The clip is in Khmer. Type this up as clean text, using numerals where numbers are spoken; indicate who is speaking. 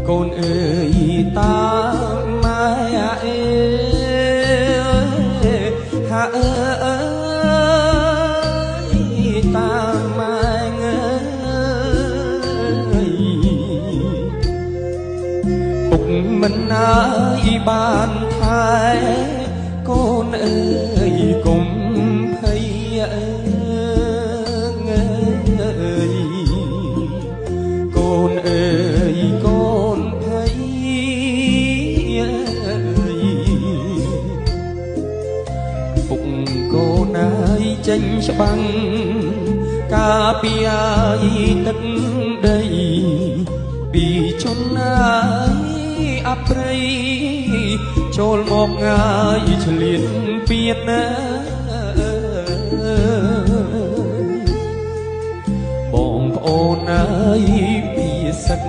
Speaker 1: កូនអើយតាមម៉ែអើយហាអើយតាមម៉ែងើយពុកមិនណាយបានថែកូនអើយកុំភ័យអើយកូនអើយកូនភ័យពុកកូនហើយចេញច្បាំងការពារទឹកដីពីជនណាយអប្រិយចូលមកងាយឆ្លៀនពៀនណាបងប្អូនអើយពីសឹក